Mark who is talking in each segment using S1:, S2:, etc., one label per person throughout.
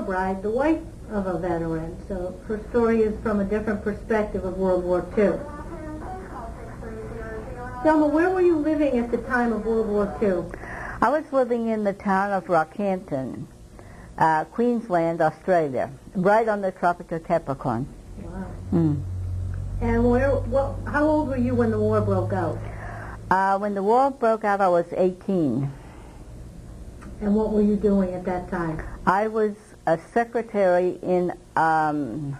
S1: bride, the wife of a veteran, so her story is from a different perspective of World War II. Thelma, where were you living at the time of World War II?
S2: I was living in the town of Rockhampton, Queensland, Australia, right on the Tropic of Capricorn.
S1: Wow.
S2: Mm.
S1: And how old were you when the war broke out?
S2: When the war broke out, I was 18.
S1: And what were you doing at that time?
S2: I was a secretary in an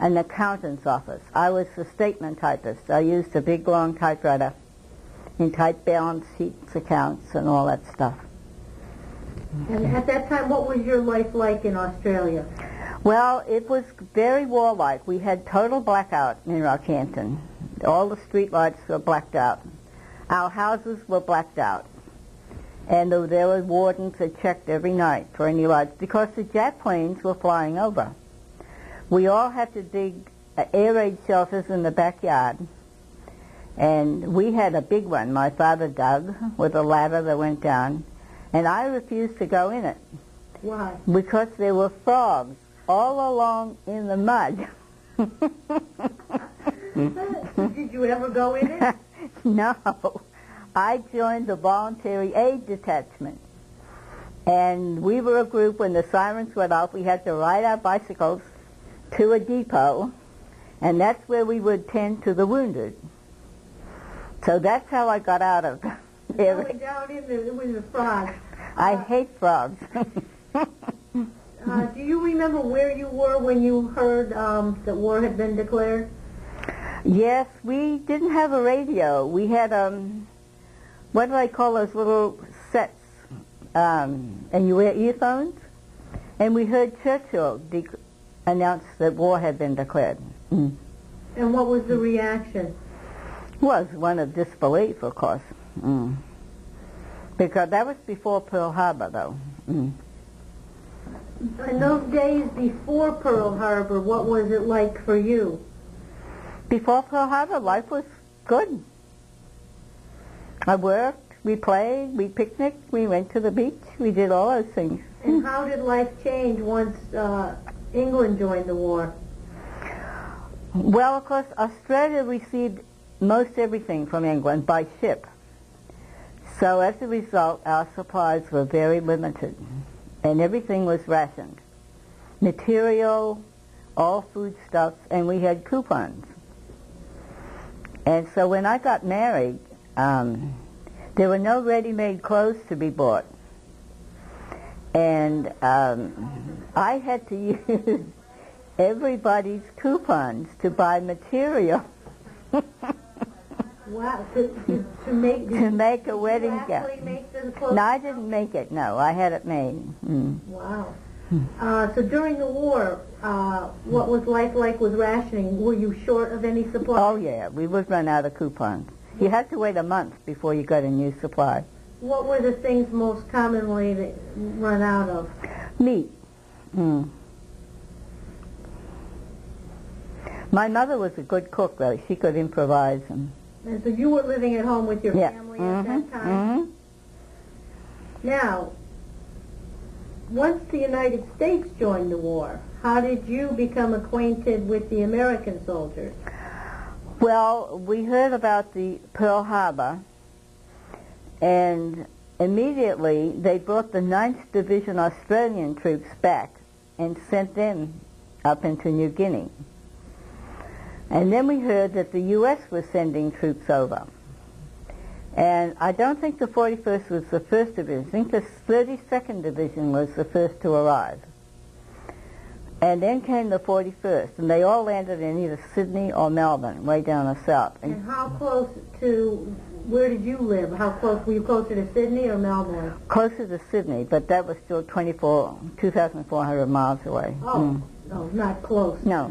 S2: accountant's office. I was a statement typist. I used a big, long typewriter and typed balance sheets, accounts, and all that stuff.
S1: And at that time, what was your life like in Australia?
S2: Well, it was very warlike. We had total blackout in Rockhampton. All the street lights were blacked out. Our houses were blacked out. And there were wardens that checked every night for any lights because the jet planes were flying over. We all had to dig air raid shelters in the backyard. And we had a big one my father dug with a ladder that went down. And I refused to go in it.
S1: Why?
S2: Because there were frogs all along in the mud.
S1: Did you ever go in it?
S2: No. I joined the voluntary aid detachment. And we were a group, when the sirens went off, we had to ride our bicycles to a depot, and that's where we would tend to the wounded. So that's how I got out of there.
S1: Going down in with the frogs.
S2: I hate frogs.
S1: Do you remember where you were when you heard that war had been declared?
S2: Yes, we didn't have a radio. We had, what do they call those little sets? And you wear earphones? And we heard Churchill announce that war had been declared. Mm.
S1: And what was the reaction?
S2: Was one of disbelief, of course. Mm. Because that was before Pearl Harbor, though. Mm.
S1: In those days before Pearl Harbor, what was it like for you?
S2: Before Pearl Harbor, life was good. I worked, we played, we picnicked, we went to the beach, we did all those things.
S1: And how did life change once England joined the war?
S2: Well, of course, Australia received most everything from England by ship. So as a result, our supplies were very limited, and everything was rationed. Material, all foodstuffs, and we had coupons. And so when I got married, there were no ready-made clothes to be bought. And I had to use everybody's coupons to buy material.
S1: Wow, to make
S2: a wedding gown.
S1: Make the clothes?
S2: No, I didn't make it, no. I had it made. Mm.
S1: Wow. So during the war, what was life like with rationing? Were you short of any supply?
S2: Oh, yeah. We would run out of coupons. You had to wait a month before you got a new supply.
S1: What were the things most commonly that run out of?
S2: Meat. Mm. My mother was a good cook, though. She could improvise. And
S1: so you were living at home with your family at that time?
S2: Mm-hmm.
S1: Now, once the United States joined the war, how did you become acquainted with the American soldiers?
S2: Well, we heard about the Pearl Harbor, and immediately they brought the 9th Division Australian troops back and sent them up into New Guinea. And then we heard that the U.S. was sending troops over. And I don't think the 41st was the first division. I think the 32nd Division was the first to arrive. And then came the 41st, and they all landed in either Sydney or Melbourne, way down the south.
S1: And how close to, where did you live? How close, were you closer to Sydney or Melbourne?
S2: Closer to Sydney, but that was still 2,400 miles away.
S1: Oh, no, not close.
S2: No.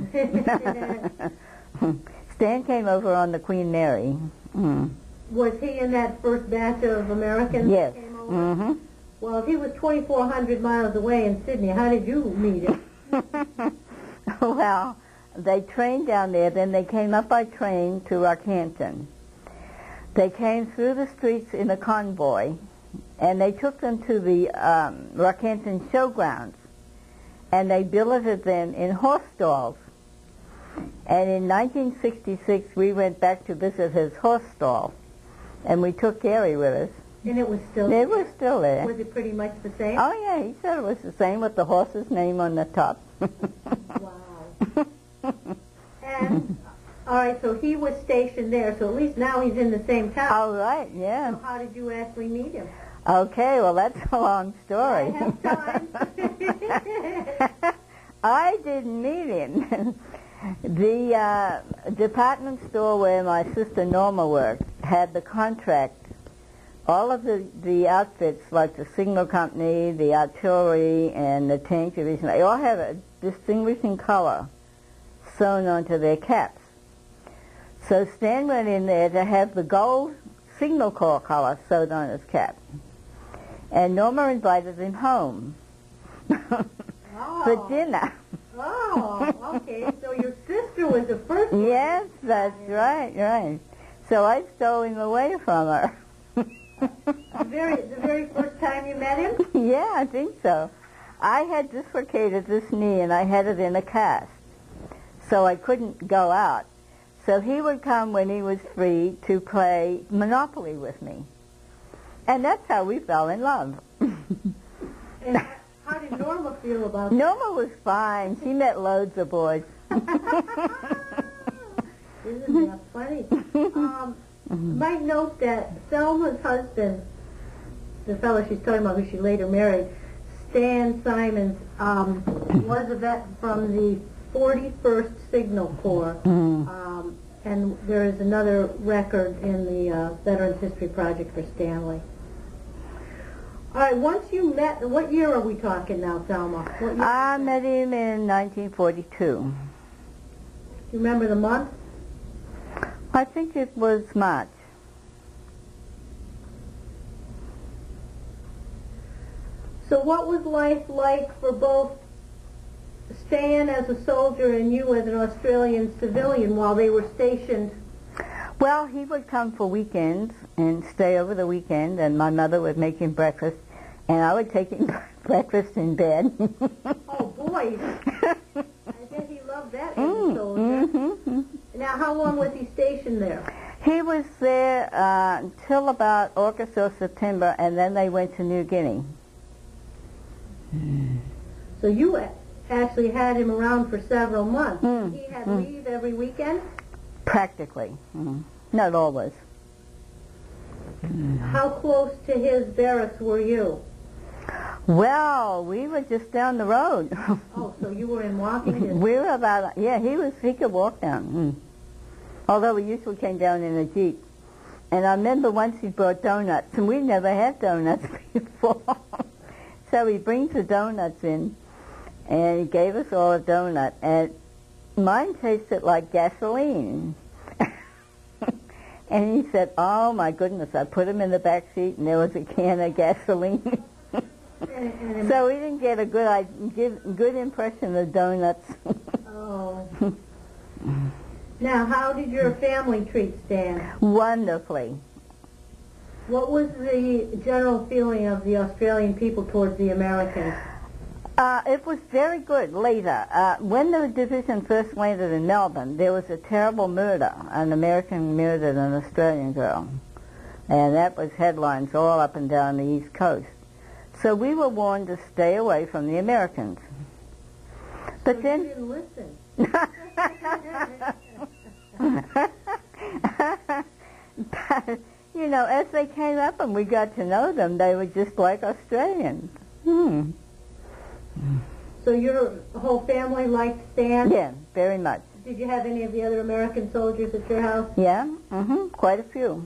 S2: Stan came over on the Queen Mary. Mm.
S1: Was he in that first batch of Americans
S2: yes.
S1: that came over?
S2: Mm-hmm.
S1: Well, if he was 2,400 miles away in Sydney, how did you meet him?
S2: Well, they trained down there, then they came up by train to Rockhampton. They came through the streets in a convoy, and they took them to the Rockhampton Showgrounds. and they billeted them in horse stalls. And in 1966, we went back to visit his horse stall, and we took Gary with us.
S1: And it was still there?
S2: It was still there.
S1: Was it pretty much the same?
S2: Oh, yeah, he said it was the same with the horse's name on the top.
S1: Wow. And, all right, so he was stationed there, so at least now he's in the same town.
S2: All right, yeah.
S1: So how did you actually meet him?
S2: Okay, well, that's a long story.
S1: I have time.
S2: I didn't meet him. The department store where my sister Norma worked had the contract. All of the outfits, like the signal company, the artillery, and the tank division, they all have a distinguishing color sewn onto their caps. So Stan went in there to have the gold signal corps color sewed on his cap. And Norma invited him home for dinner.
S1: Oh, okay. So your sister was the first one.
S2: Yes, that's right. So I stole him away from her.
S1: The very first time you met him?
S2: Yeah, I think so. I had dislocated this knee and I had it in a cast, so I couldn't go out. So he would come when he was free to play Monopoly with me. And that's how we fell in love.
S1: And how did Norma feel about that?
S2: Norma was fine. She met loads of boys.
S1: Isn't that funny? Might note that Thelma's husband, the fellow she's talking about who she later married, Stan Symonds, was a vet from the 41st Signal Corps. And there is another record in the Veterans History Project for Stanley. All right, once you met, what year are we talking now, Thelma? What year?
S2: I met him in 1942.
S1: Do you remember the month?
S2: I think it was March.
S1: So what was life like for both Stan as a soldier and you as an Australian civilian while they were stationed?
S2: Well, he would come for weekends and stay over the weekend, and my mother would make him breakfast, and I would take him breakfast in bed.
S1: Oh, boy. I bet he loved that as a soldier. Now, how long was he stationed there?
S2: He was there until about August or September, and then they went to New Guinea.
S1: So you actually had him around for several months. He had leave every weekend?
S2: Practically. Not always.
S1: How close to his barracks were you?
S2: Well, we were just down the road.
S1: Oh, so you were in walking distance?
S2: We were about, he could walk down. Although we usually came down in a Jeep. And I remember once he brought donuts, and we never had donuts before. So he brings the donuts in, and he gave us all a donut, and mine tasted like gasoline. And he said, oh my goodness, I put him in the back seat and there was a can of gasoline. So we didn't get a good impression of donuts.
S1: Oh. Now, how did your family treat Stan?
S2: Wonderfully.
S1: What was the general feeling of the Australian people towards the Americans?
S2: It was very good later. When the division first landed in Melbourne, there was a terrible murder. An American murdered an Australian girl. And that was headlines all up and down the East Coast. So we were warned to stay away from the Americans. But
S1: so
S2: then...
S1: you didn't listen.
S2: But, you know, as they came up and we got to know them, they were just like Australians.
S1: So your whole family liked Stan?
S2: Yeah, very much.
S1: Did you have any of the other American soldiers at your house?
S2: Yeah, quite a few.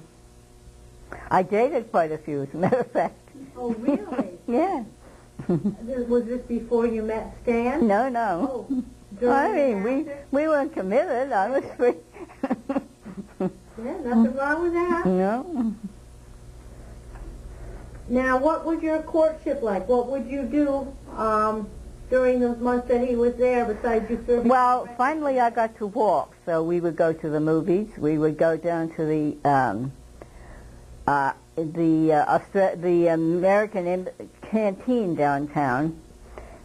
S2: I dated quite a few, as a matter of fact.
S1: Oh, really?
S2: Yeah.
S1: Was this before you met Stan?
S2: No, no.
S1: Oh,
S2: I mean, we weren't committed. I was free.
S1: Yeah, nothing wrong with that.
S2: No.
S1: Now, what was your courtship like? What would you do during those months that he was there besides you serving?
S2: Well, finally I got to walk, so we would go to the movies. We would go down to the American canteen downtown,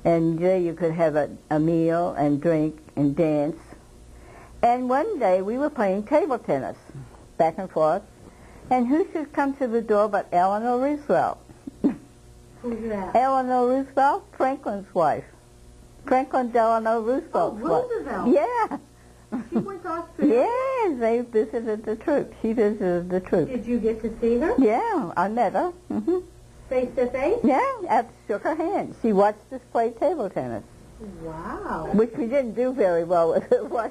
S2: And there you could have a meal and drink and dance. And one day we were playing table tennis, back and forth. And who should come to the door but Eleanor Roosevelt?
S1: Who's that?
S2: Eleanor Roosevelt, Franklin's wife. Franklin Delano Roosevelt's wife.
S1: Roosevelt?
S2: Yeah.
S1: She went to Australia?
S2: Yes, they visited the troops. She visited the troops.
S1: Did you get to see her?
S2: Yeah, I met her. Hmm.
S1: Face to face?
S2: Yeah, I shook her hand. She watched us play table tennis.
S1: Wow.
S2: Which we didn't do very well with her.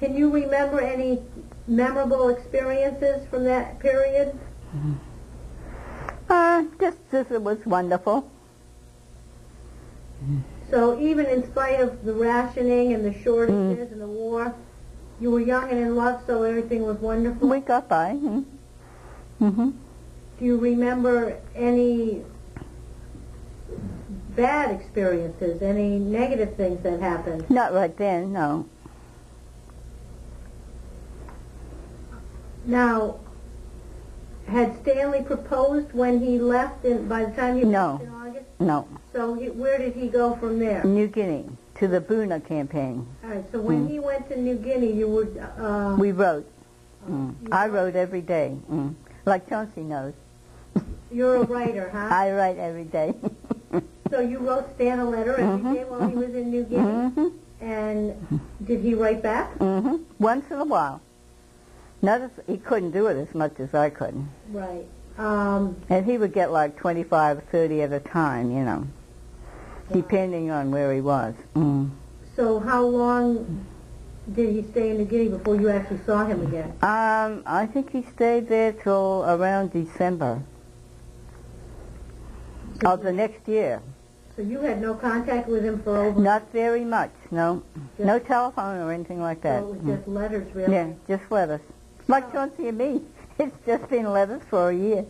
S1: Can you remember any memorable experiences from that period?
S2: Just as it was wonderful.
S1: So even in spite of the rationing and the shortages and the war, you were young and in love, so everything was wonderful?
S2: We got by. Mm-hmm.
S1: Do you remember any bad experiences, any negative things that happened?
S2: Not right then, no.
S1: Now, had Stanley proposed when he left, by the time he left in August?
S2: No.
S1: So where did he go from there?
S2: New Guinea, to the Buna campaign.
S1: All right, so when he went to New Guinea, you were...
S2: We wrote. I wrote every day, like Chauncey knows.
S1: You're a writer, huh?
S2: I write every day.
S1: So you wrote Stan a letter every day while he was in New Guinea? And did he write back?
S2: Once in a while. He couldn't do it as much as I could.
S1: Right.
S2: And he would get like 25, 30 at a time, you know, depending on where he was.
S1: So how long did he stay in New Guinea before you actually saw him again?
S2: I think he stayed there till around December of the next year.
S1: So you had no contact with him for over...
S2: Not very much, no. No telephone or anything like that.
S1: So it was just letters, really?
S2: Yeah, just letters. Like Chauncey and me. It's just been letters for a year.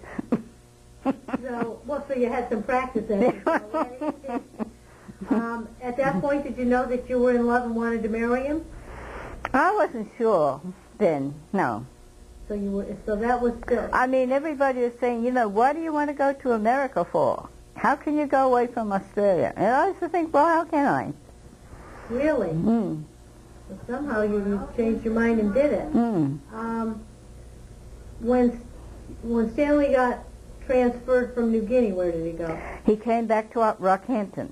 S1: So you had some practice then. At that point, did you know that you were in love and wanted to marry him?
S2: I wasn't sure then, no.
S1: So that was still...
S2: I mean, everybody was saying, what do you want to go to America for? How can you go away from Australia? And I used to think, well, how can I?
S1: Really? Well, somehow you changed your mind and did it. When Stanley got transferred from New Guinea, where did he go?
S2: He came back to Rockhampton.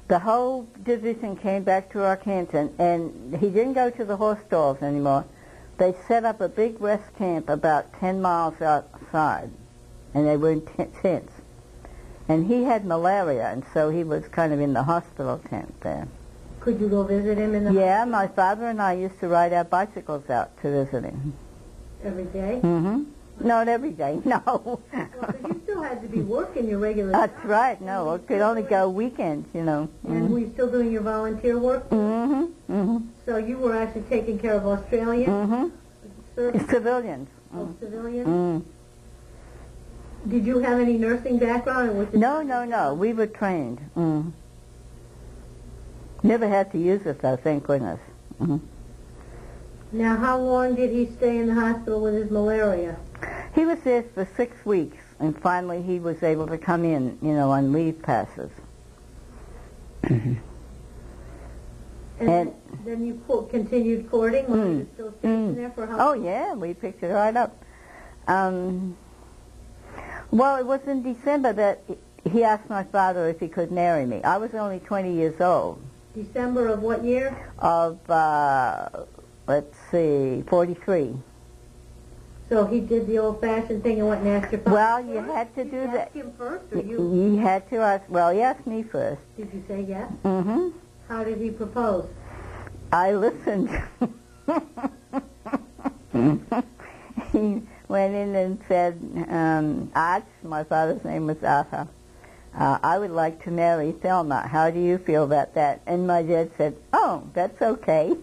S2: The whole division came back to Rockhampton, and he didn't go to the horse stalls anymore. They set up a big rest camp about 10 miles outside, and they were in tents. And he had malaria, and so he was kind of in the hospital tent there.
S1: Could you go visit him in the
S2: Yeah, my father and I used to ride our bicycles out to visit him.
S1: Every day?
S2: Not every day, no.
S1: Well, because you still had to be working your regular
S2: That's
S1: job.
S2: right, no. I could only go weekends,
S1: And were you still doing your volunteer work? So you were actually taking care of Australians?
S2: Civilians.
S1: Civilians? Did you have any nursing background? Or was it
S2: No. We were trained. Never had to use it, though, thank goodness.
S1: Now, how long did he stay in the hospital with his malaria?
S2: He was there for 6 weeks, and finally he was able to come in, on leave passes.
S1: And then you continued courting while he was still stationed there for how long?
S2: Oh, yeah, we picked it right up. Well, it was in December that he asked my father if he could marry me. I was only 20 years old.
S1: December of what year?
S2: Of, 43.
S1: So he did the old-fashioned thing and went and asked your father?
S2: Well, you had to do that.
S1: Did you ask him first, or you?
S2: You had to ask. Well, he asked me first.
S1: Did you say yes? How did he propose?
S2: I listened. He went in and said, Arch, my father's name was Arthur, I would like to marry Thelma. How do you feel about that? And my dad said, oh, that's okay.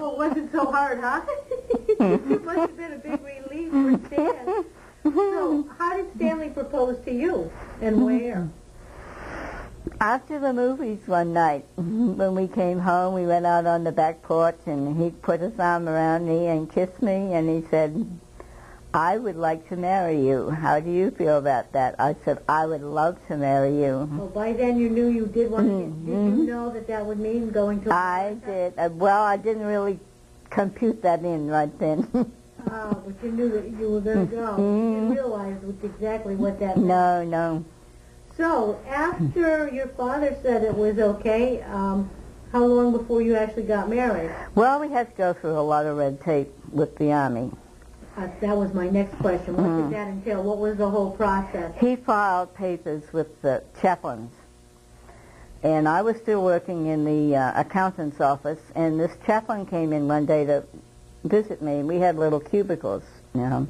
S1: Oh, it wasn't so hard, huh? It must have been a big relief for Stan. So, how did Stanley propose to you, and where?
S2: After the movies one night, when we came home, we went out on the back porch, and he put his arm around me and kissed me, and he said, I would like to marry you. How do you feel about that? I said, I would love to marry you.
S1: Well, by then you knew you did want to get, did you know that that would mean going to America?
S2: I did. Well, I didn't really compute that in right then.
S1: But you knew that you were going to go. You didn't realize exactly what that meant.
S2: No, no.
S1: So, after your father said it was okay, how long before you actually got married?
S2: Well, we had to go through a lot of red tape with the Army.
S1: That was my next question. What did that entail? What was the whole process?
S2: He filed papers with the chaplains. And I was still working in the accountant's office, and this chaplain came in one day to visit me. We had little cubicles, you know.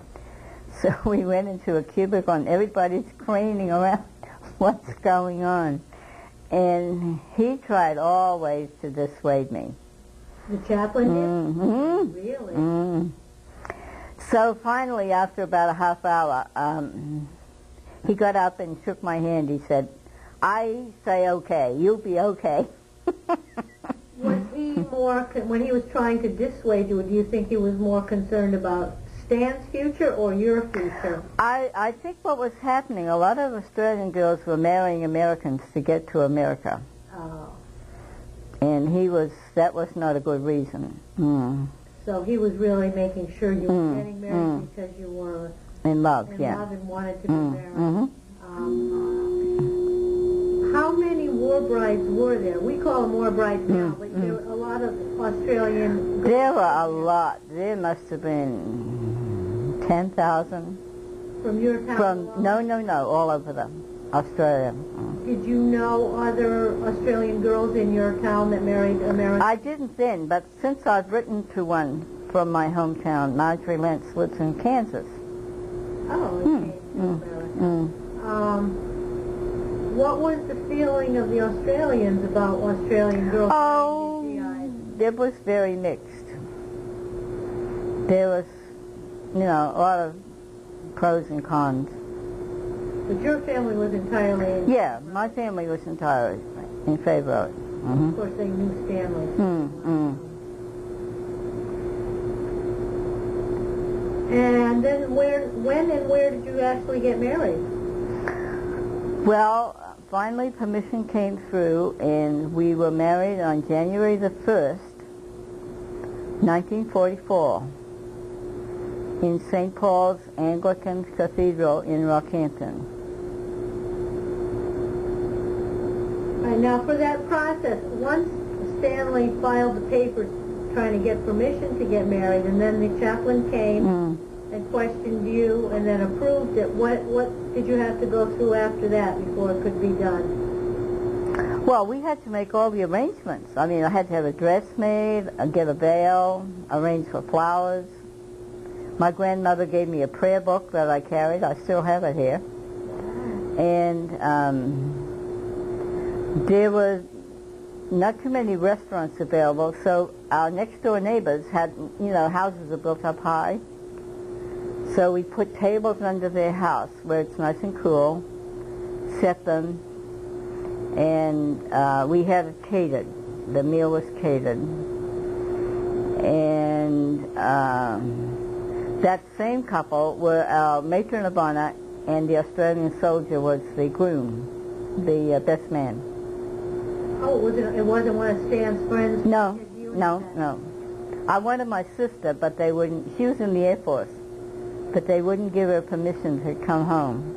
S2: So we went into a cubicle, and everybody's craning around what's going on. And he tried all ways to dissuade me.
S1: The chaplain did?
S2: Mm-hmm.
S1: Really?
S2: Mm. So finally, after about a half hour, he got up and shook my hand. He said, I say okay, you'll be okay.
S1: Was he more, when he was trying to dissuade you, do you think he was more concerned about Stan's future or your future?
S2: I think what was happening, a lot of Australian girls were marrying Americans to get to America.
S1: Oh.
S2: And that was not a good reason.
S1: So he was really making sure you were getting married because you were
S2: in love,
S1: in
S2: yeah.
S1: love and wanted to be married. How many war brides were there? We call them war brides now, but there were a lot of Australian...
S2: There were a lot. There must have been 10,000.
S1: From your town alone?
S2: No, all over Australia.
S1: Did you know other Australian girls in your town that married Americans?
S2: I didn't then, but since I've written to one from my hometown, Marjorie Lentz lives in Kansas.
S1: Oh, okay. What was the feeling of the Australians about Australian girls?
S2: Oh, it was very mixed. There was, a lot of pros and cons.
S1: But your family was entirely in
S2: Yeah, my family was entirely in favor of it.
S1: Of course, they knew Stanley. And then when and where did you actually get married?
S2: Well, finally permission came through, and we were married on January the 1st, 1944, in St. Paul's Anglican Cathedral in Rockhampton.
S1: All right, now for that process, once Stanley filed the papers trying to get permission to get married, and then the chaplain came and questioned you and then approved it, what did you have to go through after that before it could be done?
S2: Well, we had to make all the arrangements. I mean, I had to have a dress made, get a veil, arrange for flowers. My grandmother gave me a prayer book that I carried. I still have it here. And there were not too many restaurants available, so our next door neighbors had, houses are built up high. So we put tables under their house where it's nice and cool, set them, and we had it catered. The meal was catered. And that same couple were our matron of honor, and the Australian soldier was the groom, the best man.
S1: Oh, it wasn't one of Stan's friends?
S2: No. I wanted my sister, but they wouldn't. She was in the Air Force, but they wouldn't give her permission to come home.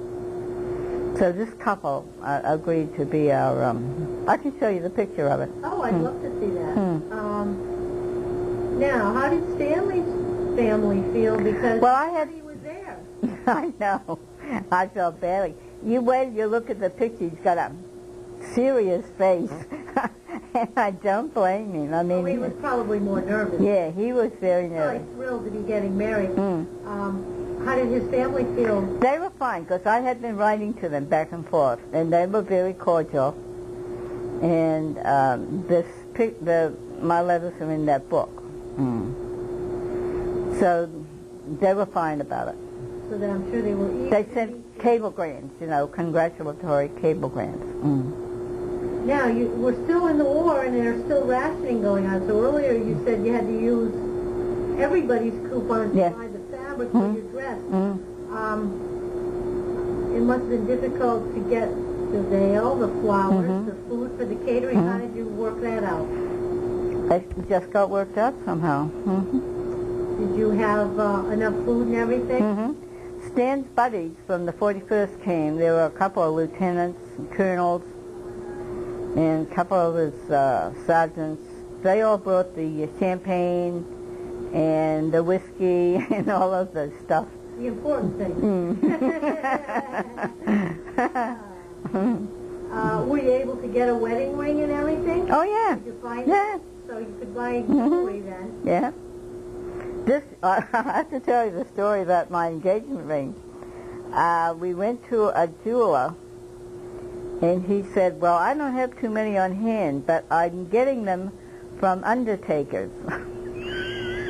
S2: So this couple agreed to be our, I can show you the picture of it.
S1: Oh, I'd love to see that. Now, how did Stanley's family feel? Because he was there.
S2: I know. I felt badly. You look at the picture, he's got a serious face. And I don't blame him. I mean,
S1: he was probably more nervous.
S2: Yeah, he was very nervous.
S1: Probably thrilled to be getting married. How did his family feel?
S2: They were fine, because I had been writing to them back and forth, and they were very cordial. And my letters are in that book. So they were fine about it.
S1: So then I'm sure they were eager.
S2: They sent cablegrams, congratulatory cablegrams.
S1: Now, we're still in the war, and there's still rationing going on. So earlier you said you had to use everybody's coupons to buy the fabric for your dress. It must have been difficult to get the veil, the flowers, the food for the catering. How did you work that out?
S2: It just got worked out somehow.
S1: Did you have enough food and everything?
S2: Stan's buddies from the 41st came. There were a couple of lieutenants and colonels and a couple of his sergeants. They all brought the champagne and the whiskey and all of the stuff.
S1: The important thing. Were you able to get a wedding ring and everything?
S2: Oh, yeah.
S1: Did you find
S2: Yeah.
S1: it? So you could buy jewelry then.
S2: Yeah. I have to tell you the story about my engagement ring. We went to a jeweler, and he said, well, I don't have too many on hand, but I'm getting them from undertakers.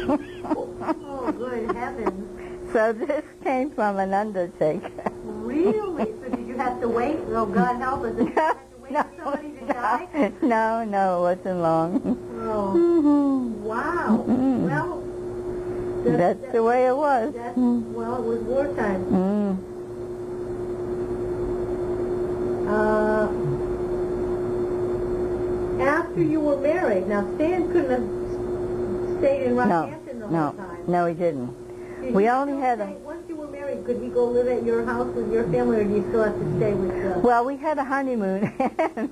S1: Oh, good heavens.
S2: So this came from an undertaker.
S1: Really? So did you have to wait? Oh, God help us. Did you have to wait for somebody to die?
S2: No, it wasn't long.
S1: Oh, wow. Well,
S2: that's the way it was.
S1: Well, it was wartime. After you were married, now Stan couldn't have stayed in Rockhampton the whole time.
S2: No, he didn't. We only had
S1: once you were married, could he go live at your house with your family, or do you still have to stay with
S2: Well, we had a honeymoon.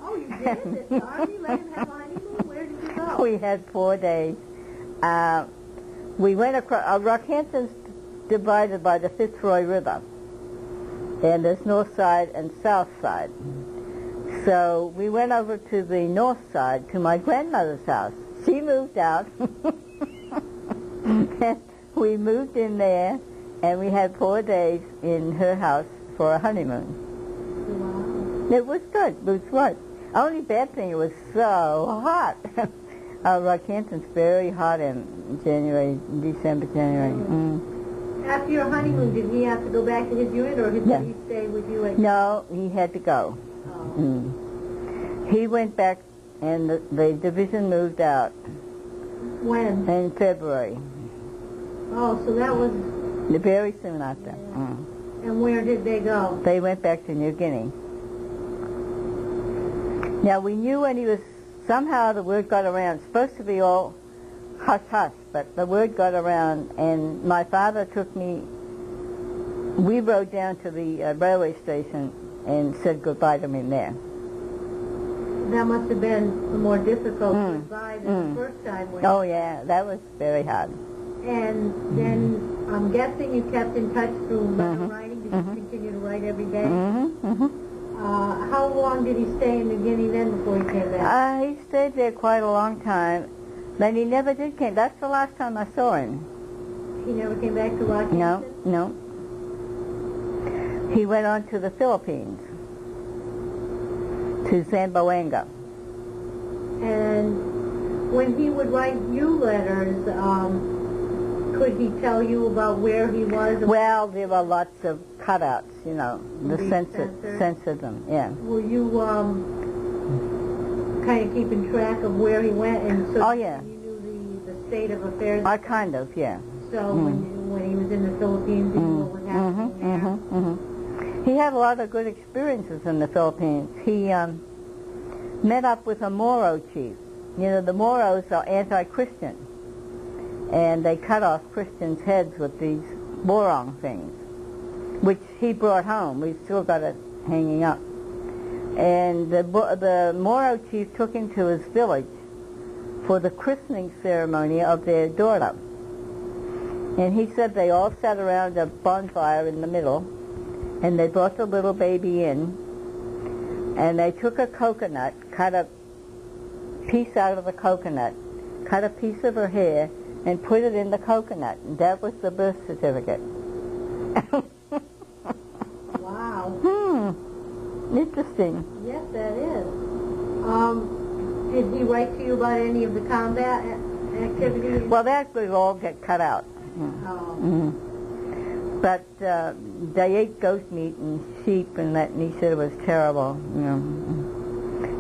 S1: Oh, you did? The Army let him have a honeymoon? Where did you go?
S2: We had 4 days. We went across, Rockhampton's divided by the Fitzroy River, and there's north side and south side. So we went over to the north side, to my grandmother's house. She moved out. We moved in there, and we had 4 days in her house for a honeymoon.
S1: Wow.
S2: It was good. It was fun. Only bad thing, it was so hot. Rockhampton's very hot in December, January.
S1: After your honeymoon, did he have to go back to his unit, or did he stay with you?
S2: No, he had to go. He went back, and the division moved out.
S1: When?
S2: In February.
S1: Oh, so that was...
S2: Very soon after.
S1: And where did they go?
S2: They went back to New Guinea. Now, we knew when he was... Somehow the word got around. It's supposed to be all hush-hush, but the word got around, and my father took me... We rode down to the railway station and said goodbye to him there.
S1: That must have been a more difficult goodbye than the first time.
S2: Oh, yeah, that was very hard.
S1: And then I'm guessing you kept in touch through letter writing. Did you continue to write every day? How long did he stay in New Guinea then before he came back?
S2: He stayed there quite a long time. Then he never did come. That's the last time I saw him.
S1: He never came back to Rockhampton?
S2: No. He went on to the Philippines, to Zamboanga.
S1: And when he would write you letters, could he tell you about where he was?
S2: Well, there were lots of cutouts, the censored them, yeah.
S1: Were you kind of keeping track of where he went? And so you knew the state of affairs?
S2: I kind of, yeah.
S1: So when he was in the Philippines, you knew what was happening there?
S2: He had a lot of good experiences in the Philippines. He met up with a Moro chief. The Moros are anti-Christian, and they cut off Christians' heads with these borong things, which he brought home. We've still got it hanging up. And the Moro chief took him to his village for the christening ceremony of their daughter. And he said they all sat around a bonfire in the middle, and they brought the little baby in, and they took a coconut, cut a piece out of the coconut, cut a piece of her hair, and put it in the coconut. And that was the birth certificate.
S1: Wow.
S2: Interesting.
S1: Yes, that is. Did he write to you about any of the combat activities?
S2: Well, that would all get cut out. But they ate goat meat and sheep and that, and he said it was terrible.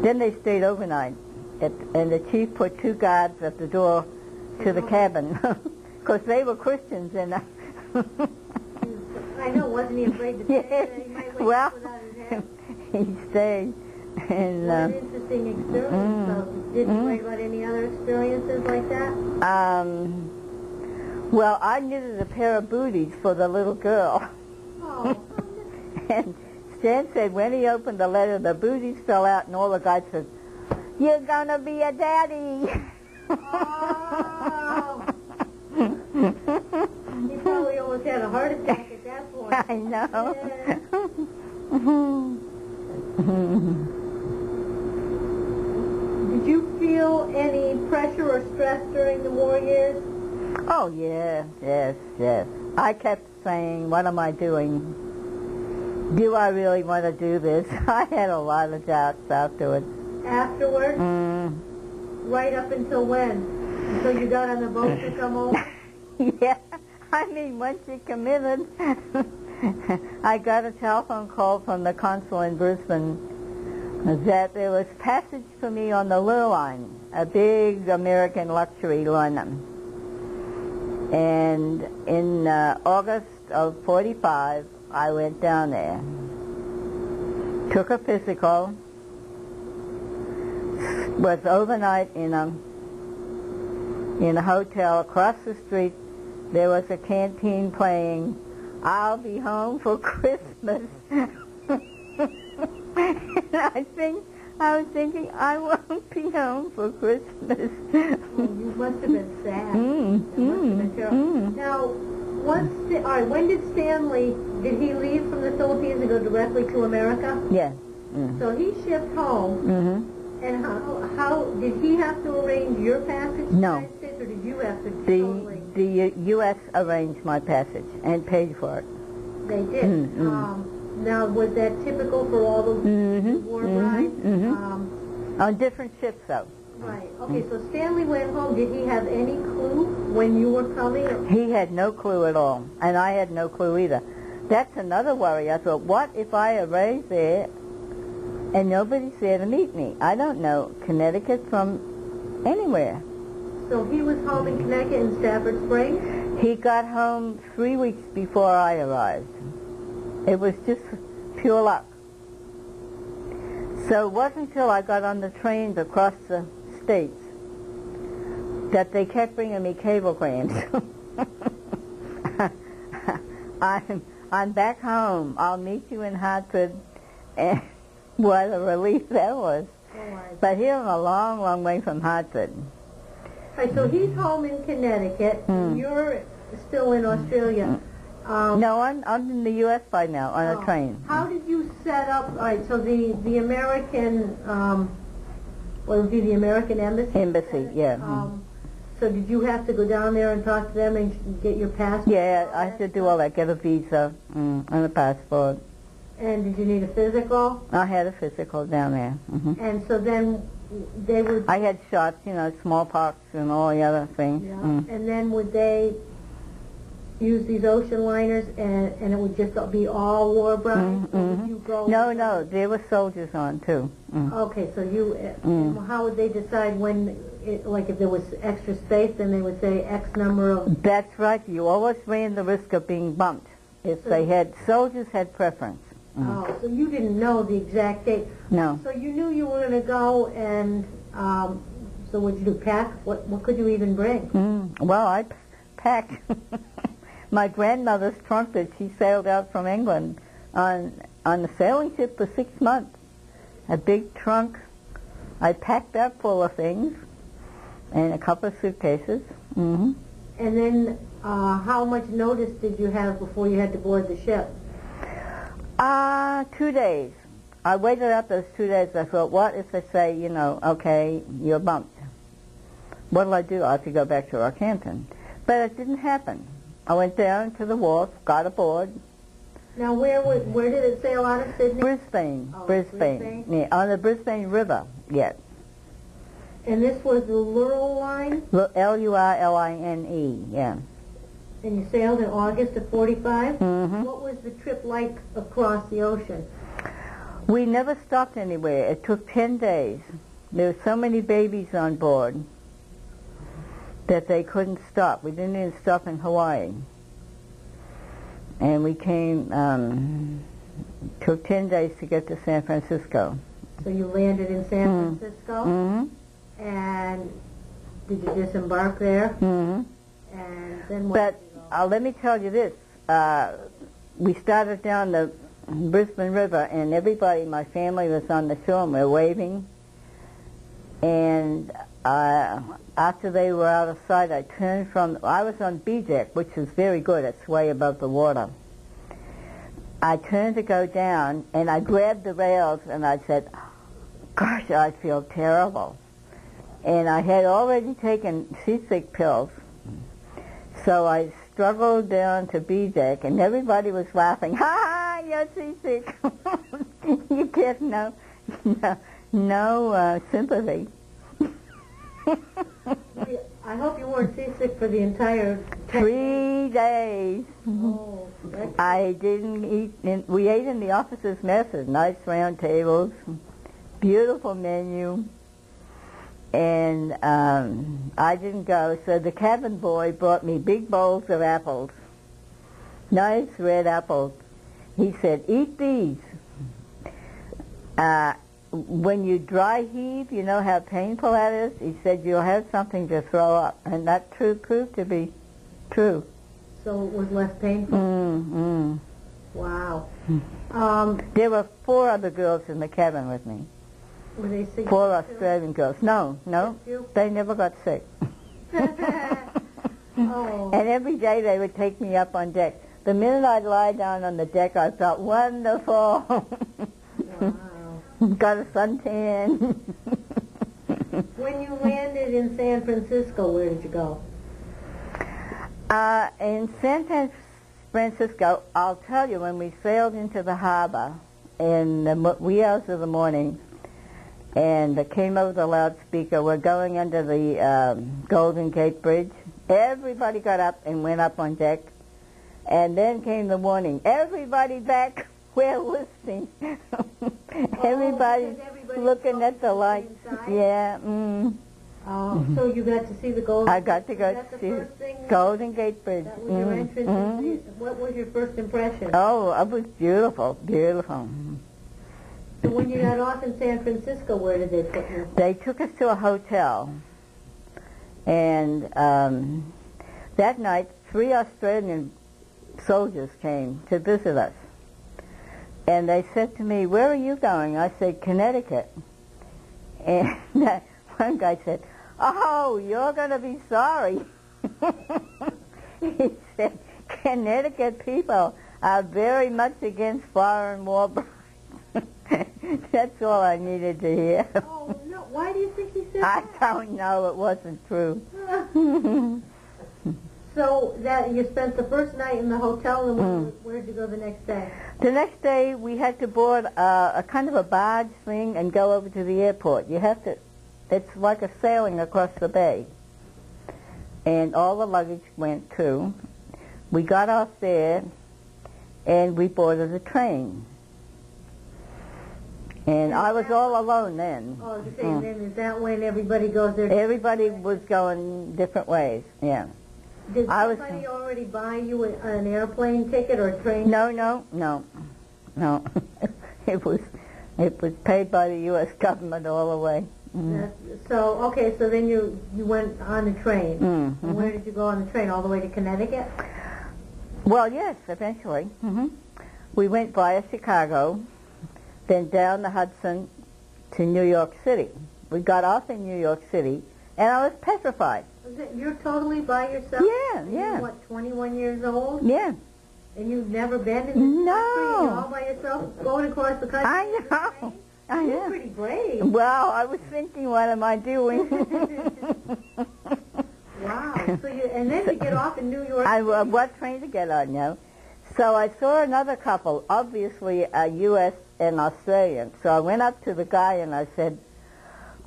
S2: Then they stayed overnight, and the chief put 2 guards at the door to the cabin, because they were Christians, and
S1: I know, wasn't he afraid to say that he might wake
S2: Well,
S1: up without his head?
S2: he stayed. And,
S1: What an interesting experience. So, did you write about any other experiences like that?
S2: Well, I knitted a pair of booties for the little girl.
S1: Oh.
S2: And Stan said when he opened the letter, the booties fell out, and all the guys said, "You're gonna be a daddy."
S1: Oh. He probably almost had a heart attack at that point.
S2: I know.
S1: Yeah. Did you feel any pressure or stress during the war years?
S2: Oh, yes. I kept saying, what am I doing? Do I really want to do this? I had a lot of doubts afterwards.
S1: Afterwards? Right up until when? Until you got on the boat to come home?
S2: Yeah, I mean, once you committed, I got a telephone call from the consul in Brisbane that there was passage for me on the Lurline, a big American luxury liner. And in August of 45, I went down there, took a physical, was overnight in a hotel across the street. There was a canteen playing "I'll Be Home for Christmas." And I was thinking, I won't be home for Christmas.
S1: Oh, you must have been sad. That must have been terrible. Now, when did Stanley, did he leave from the Philippines and go directly to America?
S2: Yeah.
S1: So he shipped home. And how did he have to arrange your passage to the
S2: No.
S1: United States, or did you have to totally?
S2: The U.S. arranged my passage and paid for it.
S1: They did. Now, was that typical for all the war brides?
S2: On different ships, though.
S1: Right. Okay, so Stanley went home. Did he have any clue when you were coming?
S2: He had no clue at all, and I had no clue either. That's another worry. I thought, what if I arrive there and nobody's there to meet me? I don't know Connecticut from anywhere.
S1: So he was home in Connecticut in Stafford Springs?
S2: He got home 3 weeks before I arrived. It was just pure luck. So it wasn't until I got on the trains across the states that they kept bringing me cablegrams. I'm back home. I'll meet you in Hartford. And what a relief that was. But here I'm a long, long way from Hartford.
S1: All right, so he's home in Connecticut. You're still in Australia.
S2: No, I'm in the U.S. by now on a train.
S1: How did you set up? All right, so the American, what would be the American Embassy?
S2: Embassy, yeah.
S1: So did you have to go down there and talk to them and get your passport?
S2: Yeah, I had to do all that, get a visa and a passport.
S1: And did you need a physical?
S2: I had a physical down there.
S1: And so then they would...
S2: I had shots, smallpox and all the other things.
S1: Yeah. And then would they use these ocean liners and it would just be all war brides? Or would you go...
S2: No, there were soldiers on too.
S1: Okay, so you... how would they decide when... like if there was extra space, then they would say X number of...
S2: That's right. You always ran the risk of being bumped if they had... Soldiers had preference.
S1: Oh, so you didn't know the exact date.
S2: No.
S1: So you knew you were going to go, and so what did you do, pack? What could you even bring?
S2: Well, I packed my grandmother's trunk that she sailed out from England on the sailing ship for 6 months. A big trunk. I packed that full of things and a couple of suitcases.
S1: And then how much notice did you have before you had to board the ship?
S2: 2 days. I waited up those 2 days. I thought, what if they say, okay, you're bumped? What'll I do? I have to go back to Rockhampton. But it didn't happen. I went down to the wharf, got aboard.
S1: Now, where did it sail out of Sydney?
S2: Brisbane.
S1: Oh,
S2: Brisbane. Yeah, on the Brisbane River, yes.
S1: And this was the Lurline?
S2: L-U-R-L-I-N-E, yeah.
S1: And you sailed in August of 45?
S2: Mm-hmm.
S1: What was the trip like across the ocean?
S2: We never stopped anywhere. It took 10 days. There were so many babies on board that they couldn't stop. We didn't even stop in Hawaii. And we came, took 10 days to get to San Francisco.
S1: So you landed in San Francisco?
S2: Mm-hmm.
S1: And did you disembark there?
S2: Mm-hmm.
S1: And then what?
S2: But let me tell you this. We started down the Brisbane River, and everybody, my family was on the shore, and we were waving. And after they were out of sight, I turned I was on B deck, which is very good. It's way above the water. I turned to go down, and I grabbed the rails, and I said, gosh, I feel terrible. And I had already taken seasick pills. So I struggled down to B deck, and everybody was laughing. Ha ha, you're seasick. You get no sympathy.
S1: I hope you weren't seasick for the entire
S2: 3 days.
S1: Oh,
S2: I didn't eat. We ate in the officers' messes, nice round tables, beautiful menu, and I didn't go. So the cabin boy brought me big bowls of apples, nice red apples. He said, "Eat these. When you dry heave, you know how painful that is?" He said, "You'll have something to throw up." And that proved to be true.
S1: So it was less painful?
S2: Mm-hmm.
S1: Wow.
S2: There were 4 other girls in the cabin with me.
S1: Were they sick?
S2: 4 Australian girls. No, they never got sick.
S1: Oh.
S2: And every day they would take me up on deck. The minute I'd lie down on the deck, I felt wonderful.
S1: Wow.
S2: Got a suntan.
S1: When you landed in San Francisco, where did you go?
S2: In San Francisco, I'll tell you, when we sailed into the harbor in the wee hours of the morning, and came over the loudspeaker, we're going under the Golden Gate Bridge. Everybody got up and went up on deck. And then came the warning, everybody back, we're listening. Everybody's looking at the lights. Yeah.
S1: Oh, so you got to see the Golden Gate?
S2: I got to go to see Golden Gate Bridge.
S1: That was your entrance. What was your first impression?
S2: Oh, it was beautiful, beautiful.
S1: So when you got off in San Francisco, where did they put you?
S2: They took us to a hotel. And that night, 3 Australian soldiers came to visit us. And they said to me, "Where are you going?" I said, "Connecticut." And one guy said, "Oh, you're going to be sorry." He said, "Connecticut people are very much against foreign war brides." That's all I needed to hear.
S1: Oh, no. Why do you think he said
S2: I
S1: that?
S2: don't know. It wasn't true.
S1: So that you spent the first night in the hotel, and where did you go the next day?
S2: The next day, we had to board a kind of a barge thing and go over to the airport. You have to, it's like a sailing across the bay. And all the luggage went too. We got off there, and we boarded a train. And I was all alone then.
S1: Oh, I was saying, then is that when everybody goes there?
S2: Everybody was going different ways, yeah.
S1: Did somebody already buy you an airplane ticket or a train?
S2: No. It was paid by the U.S. government all the way.
S1: So then you went on the train.
S2: Mm-hmm.
S1: And where did you go on the train? All the way to Connecticut?
S2: Well, yes, eventually. Mm-hmm. We went via Chicago, then down the Hudson to New York City. We got off in New York City, and I was petrified.
S1: You're totally by yourself?
S2: Yeah.
S1: You're, what, 21 years old?
S2: Yeah.
S1: And you've never been in this country?
S2: No.
S1: You're all by yourself going across the country?
S2: I know.
S1: You're pretty brave.
S2: Well, I was thinking, what am I doing?
S1: Wow. And then you get off in New York
S2: I
S1: City.
S2: what train to get on, So I saw another couple, obviously a U.S. and Australian. So I went up to the guy and I said,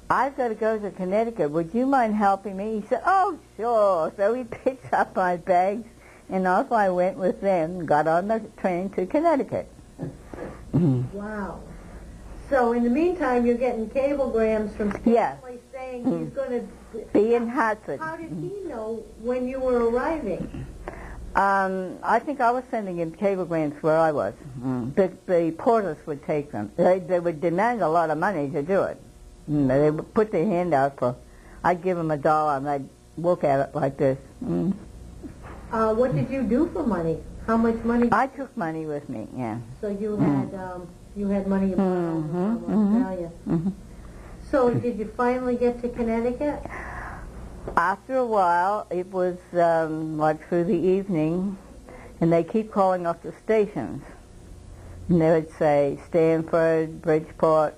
S2: "I've got to go to Connecticut. Would you mind helping me?" He said, "Oh, sure." So he picked up my bags, and off I went with them, got on the train to Connecticut.
S1: Wow. So in the meantime, you're getting cablegrams from Stanley saying he's going to
S2: be in Hartford.
S1: How did he know when you were arriving?
S2: I think I was sending in cablegrams where I was. The porters would take them. They would demand a lot of money to do it. They would put their hand out for, I'd give them $1 and I'd look at it like this.
S1: What did you do for money? How much money?
S2: I took money with me, yeah.
S1: So you had money you brought over from Australia. So did you finally get to Connecticut?
S2: After a while, it was like through the evening, and they keep calling off the stations. And they would say Stanford, Bridgeport.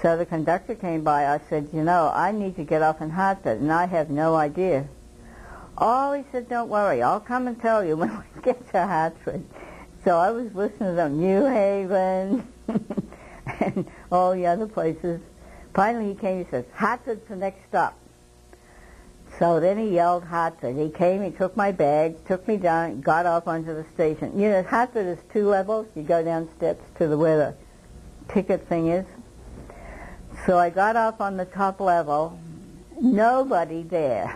S2: So the conductor came by. I said, you know, I need to get off in Hartford, and I have no idea. Oh, he said, don't worry, I'll come and tell you when we get to Hartford. So I was listening to them, New Haven, and all the other places. Finally he came, he says, Hartford's the next stop. So then he yelled Hartford. He came, he took my bag, took me down, got off onto the station. You know, Hartford is 2 levels. You go down steps to where the ticket thing is. So I got off on the top level. Nobody there.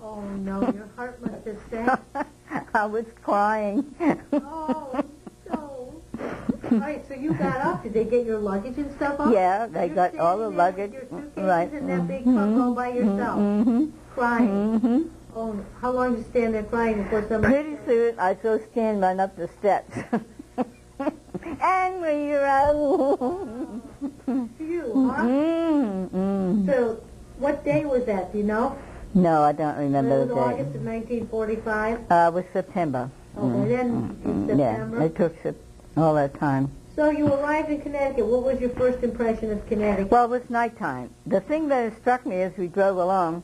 S1: Oh no, your heart must have sank.
S2: I was crying.
S1: Oh, no. All right, so you got up. Did they get your luggage and stuff up?
S2: Yeah, they got all the luggage.
S1: Your suitcases
S2: Right.
S1: in that big truck all by yourself, crying. Oh, how long did you stand there crying before somebody?
S2: Pretty soon, I saw Stan run up the steps. And we run.
S1: You, huh? So, what day was that? Do you know?
S2: No, I don't remember
S1: It
S2: the
S1: was
S2: date.
S1: August of 1945.
S2: It was September.
S1: Okay, then in September.
S2: Yeah, it took all that time.
S1: So you arrived in Connecticut. What was your first impression of Connecticut?
S2: Well, it was nighttime. The thing that struck me as we drove along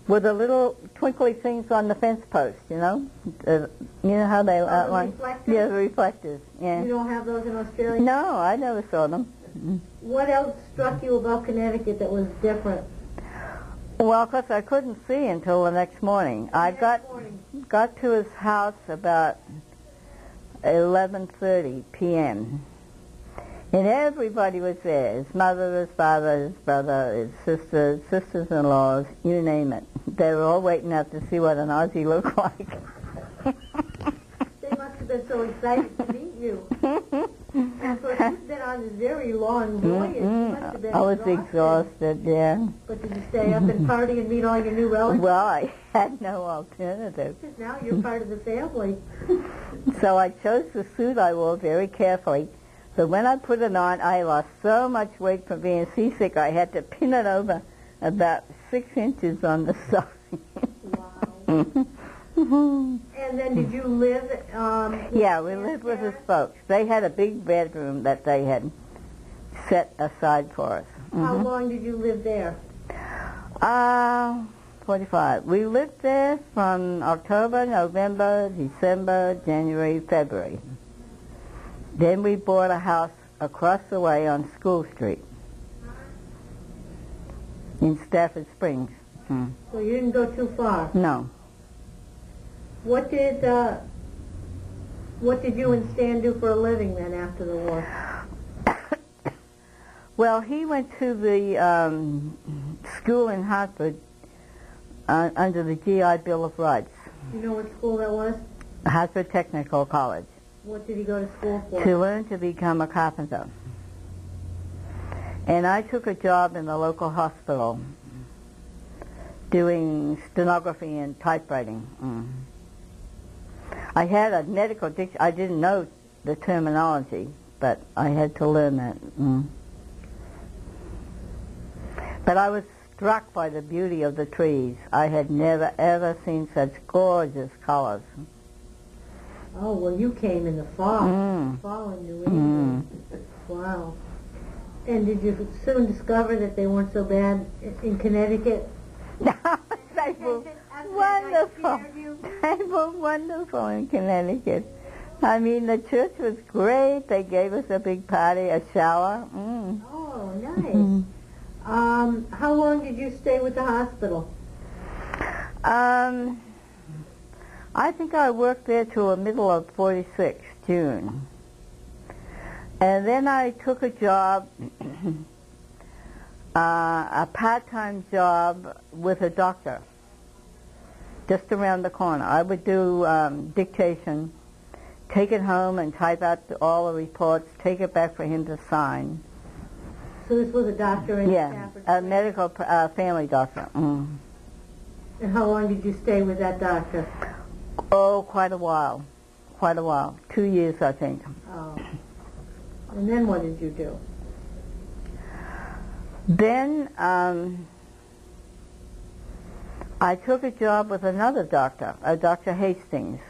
S2: were the little twinkly things on the fence posts, you know? You know how they outline?
S1: Reflectors?
S2: Yeah, the reflectors, yeah.
S1: You don't have those in Australia?
S2: No, I never saw them.
S1: What else struck you about Connecticut that was different?
S2: Well, of course, I couldn't see until the next morning. I got to his house about 11:30 p.m. And everybody was there. His mother, his father, his brother, his sisters, sisters-in-laws, you name it. They were all waiting out to see what an Aussie looked like.
S1: They must have been so excited to meet you. And of course, you've been on this very long voyage. You must have been
S2: I was exhausted, yeah.
S1: But did you stay up and party and meet all your new relatives?
S2: Well, I had no alternative.
S1: Because now you're part of the family.
S2: So I chose the suit I wore very carefully. But when I put it on, I lost so much weight from being seasick, I had to pin it over about 6 inches on the side.
S1: Wow. And then did you live
S2: Yeah, we lived with his folks. They had a big bedroom that they had set aside for us.
S1: How long did you live there?
S2: 45. We lived there from October, November, December, January, February. Then we bought a house across the way on School Street in Stafford Springs.
S1: So you didn't go too far.
S2: No.
S1: What did you and Stan do for a living then after the war?
S2: Well, he went to the school in Hartford under the GI Bill of Rights.
S1: You know what school that was?
S2: Hartford Technical College.
S1: What did he go to school for?
S2: To learn to become a carpenter. And I took a job in the local hospital doing stenography and typewriting. I had a medical dictionary. I didn't know the terminology, but I had to learn that. But I was struck by the beauty of the trees. I had never, ever seen such gorgeous colors.
S1: Oh, well, you came in the fall. Fall in New England. Wow. And did you soon discover that they weren't so bad in Connecticut?
S2: They were wonderful. They were wonderful in Connecticut. I mean, the church was great. They gave us a big party, a shower.
S1: Oh, nice. How long did you stay with the hospital?
S2: I think I worked there till the middle of 46, June. And then I took a job, a part-time job with a doctor. just around the corner. I would do dictation, take it home and type out all the reports, take it back for him to sign.
S1: So this was a doctor in
S2: Yeah,
S1: Stafford?
S2: a medical family doctor. Mm.
S1: And how long did you stay with that doctor?
S2: Oh, quite a while. 2 years, I think.
S1: Oh. And then what did you do?
S2: Then I took a job with another doctor, Dr. Hastings.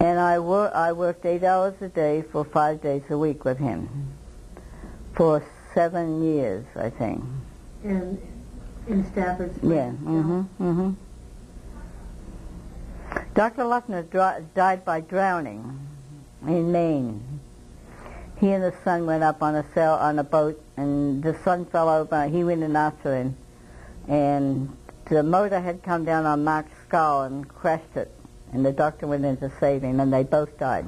S2: And I worked 8 hours a day for 5 days a week with him for 7 years, I think.
S1: In Stafford Springs?
S2: Yeah. Mm-hmm. Dr. Luckner died by drowning in Maine. He and the son went up on a boat, and the son fell over. He went in after him, and the motor had come down on Mark's skull and crashed it, and the doctor went in to save him, and they both died.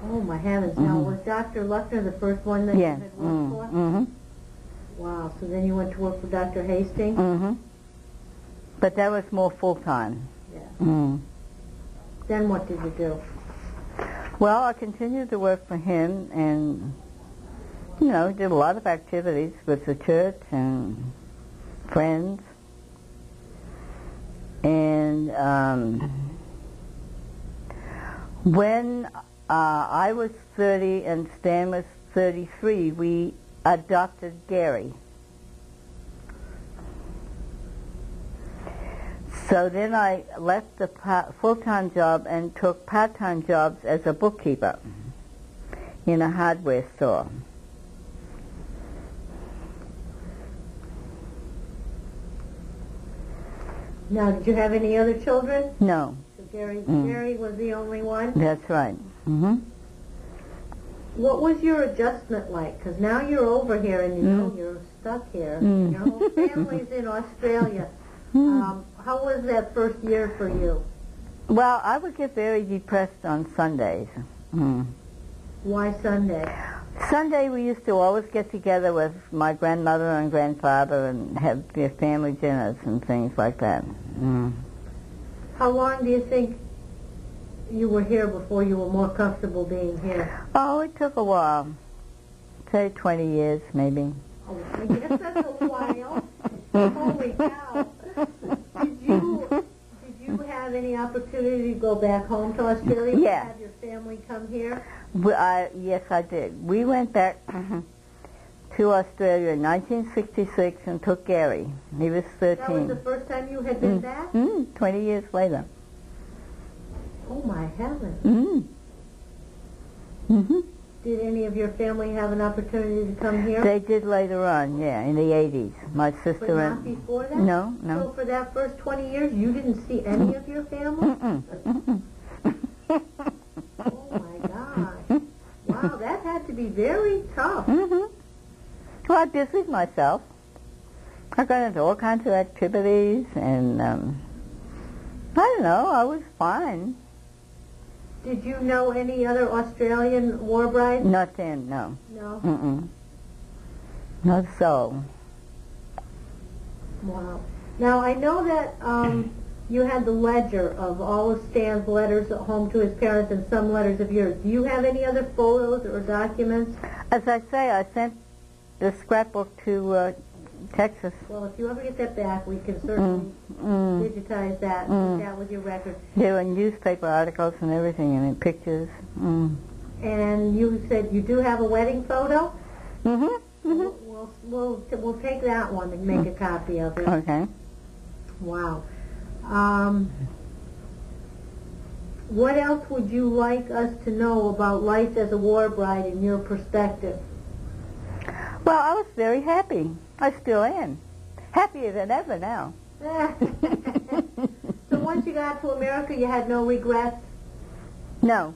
S1: Oh my heavens! Now was Dr. Luckner the first one that you had worked for?
S2: Mm-hmm.
S1: Wow. So then you went to work for Dr. Hastings?
S2: Mm-hmm. But that was more full time.
S1: Yeah.
S2: Mm.
S1: Then what did you do?
S2: Well, I continued to work for him, and did a lot of activities with the church and friends. And when I was 30 and Stan was 33, we adopted Gary. So then I left the full-time job and took part-time jobs as a bookkeeper in a hardware store.
S1: Now, did you have any other children?
S2: No.
S1: So Gary was the only one?
S2: That's right. Mm-hmm.
S1: What was your adjustment like? Because now you're over here and you're stuck here. Your whole family's in Australia. How was that first year for you?
S2: Well, I would get very depressed on Sundays. Mm.
S1: Why Sunday?
S2: Sunday we used to always get together with my grandmother and grandfather and have their family dinners and things like that. Mm.
S1: How long do you think you were here before you were more comfortable being here?
S2: Oh, it took a while. Say 20 years, maybe.
S1: Oh, I guess that's a while. Holy cow. Did you have any opportunity to go back home to Australia?
S2: Yeah.
S1: Have your family come here?
S2: Yes, I did. We went back to Australia in 1966 and took Gary. He was 13.
S1: That was the first time you had been back?
S2: 20 years later.
S1: Oh, my heavens.
S2: Mm-hmm.
S1: Did any of your family have an opportunity to come here?
S2: They did later on, yeah, in the 80s. My sister
S1: But not before that?
S2: No.
S1: So for that first 20 years, you didn't see any of your family? Oh, my gosh. Wow, that had to be very tough.
S2: Well, I busied myself. I got into all kinds of activities, and I don't know, I was fine.
S1: Did you know any other Australian war brides?
S2: Not then, no.
S1: No?
S2: Not so.
S1: Wow. Now, I know that you had the ledger of all of Stan's letters at home to his parents and some letters of yours. Do you have any other photos or documents?
S2: As I say, I sent the scrapbook to Texas.
S1: Well, if you ever get that back, we can certainly digitize that and put that with your record.
S2: There were newspaper articles and everything, and pictures.
S1: And you said you do have a wedding photo? We'll take that one and make a copy of it.
S2: Okay.
S1: Wow. What else would you like us to know about life as a war bride in your perspective?
S2: Well, I was very happy. I still am. Happier than ever now.
S1: So once you got to America, you had no regrets?
S2: No.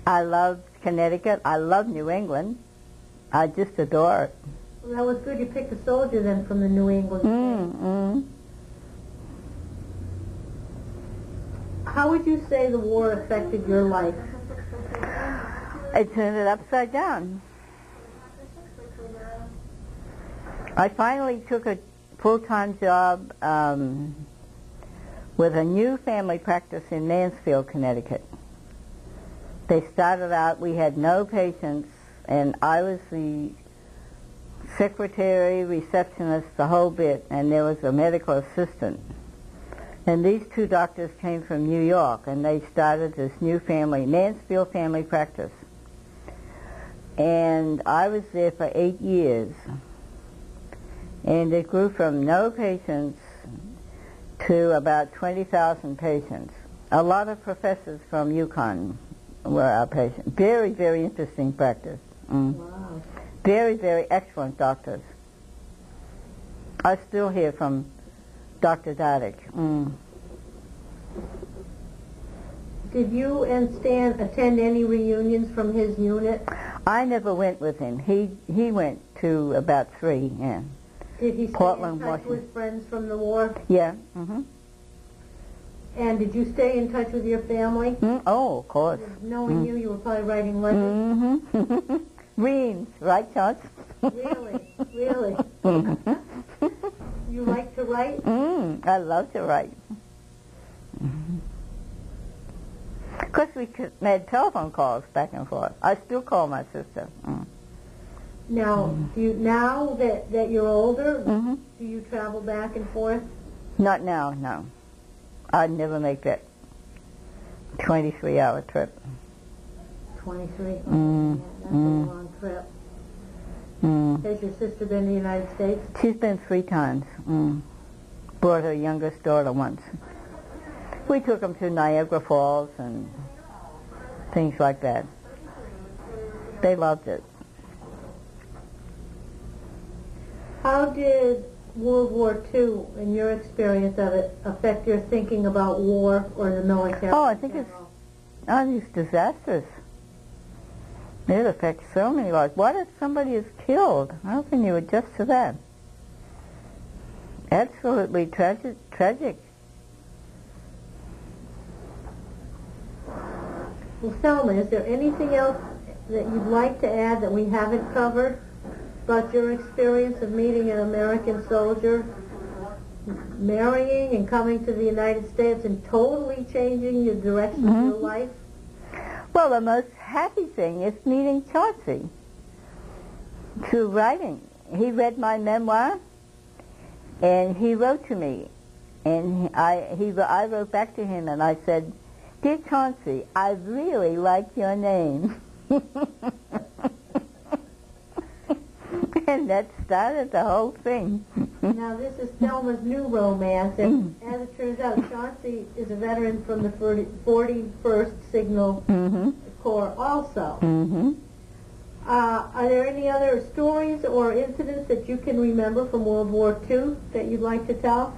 S2: I love Connecticut. I love New England. I just adore it.
S1: Well, that was good. You picked a soldier then from the New England state. How would you say the war affected your life?
S2: It turned it upside down. I finally took a full-time job with a new family practice in Mansfield, Connecticut. They started out, we had no patients, and I was the secretary, receptionist, the whole bit, and there was a medical assistant. And these two doctors came from New York, and they started this new Mansfield family practice. And I was there for 8 years. And it grew from no patients to about 20,000 patients. A lot of professors from UConn were our patients. Very, very interesting practice.
S1: Wow.
S2: Very, very excellent doctors. I still hear from Dr. Daddick.
S1: Did you and Stan attend any reunions from his unit?
S2: I never went with him. He went to about 3, yeah.
S1: Did he stay
S2: Portland,
S1: in touch
S2: Washington.
S1: with friends from the war?
S2: Yeah.
S1: And did you stay in touch with your family?
S2: Oh, of course.
S1: Knowing you were probably writing letters.
S2: Reams, right, Charles?
S1: Really? Really? You like to write?
S2: I love to write. Of course, we made telephone calls back and forth. I still call my sister.
S1: Now, now that you're older, do you travel back and forth?
S2: Not now, no. I'd never make that 23-hour trip.
S1: 23? That's a long trip. Has your sister been to the United States?
S2: She's been 3 times. Brought her youngest daughter once. We took them to Niagara Falls and things like that. They loved it.
S1: How did World War II, in your experience of it, affect your thinking about war or the military?
S2: Oh, I think it's disastrous. It affects so many lives. What if somebody is killed? How can you adjust to that? Absolutely tragic.
S1: Well, Thelma, is there anything else that you'd like to add that we haven't covered about your experience of meeting an American soldier, marrying and coming to the United States and totally changing the direction of your life?
S2: Well, the most happy thing is meeting Chauncey through writing. He read my memoir, and he wrote to me, and I wrote back to him, and I said, "Dear Chauncey, I really like your name." And that started the whole thing.
S1: Now, this is Thelma's new romance, and as it turns out, Chauncey is a veteran from the 41st Signal Corps also. Are there any other stories or incidents that you can remember from World War II that you'd like to tell?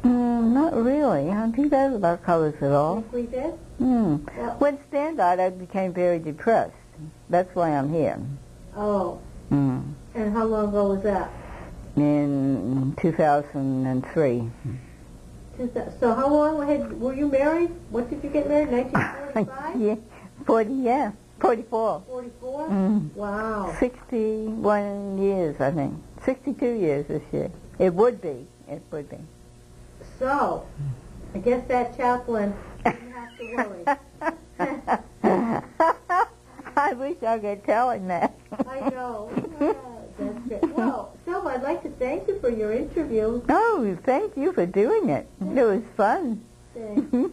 S2: Not really. I think that about covers it all.
S1: Yes, we did.
S2: When Stan died, I became very depressed. That's why I'm here.
S1: Oh. And how long ago was that?
S2: In 2003.
S1: So how long were you married? What did you get married? 1945?
S2: Yeah, 44.
S1: 44? Wow.
S2: 61 years, I think. 62 years this year. It would be.
S1: So, I guess that chaplain didn't have to worry.
S2: I wish I could tell him that.
S1: I know. That's great. Well, Thelma, I'd like to thank you for your interview.
S2: Oh, thank you for doing it. It was fun.
S1: Thanks.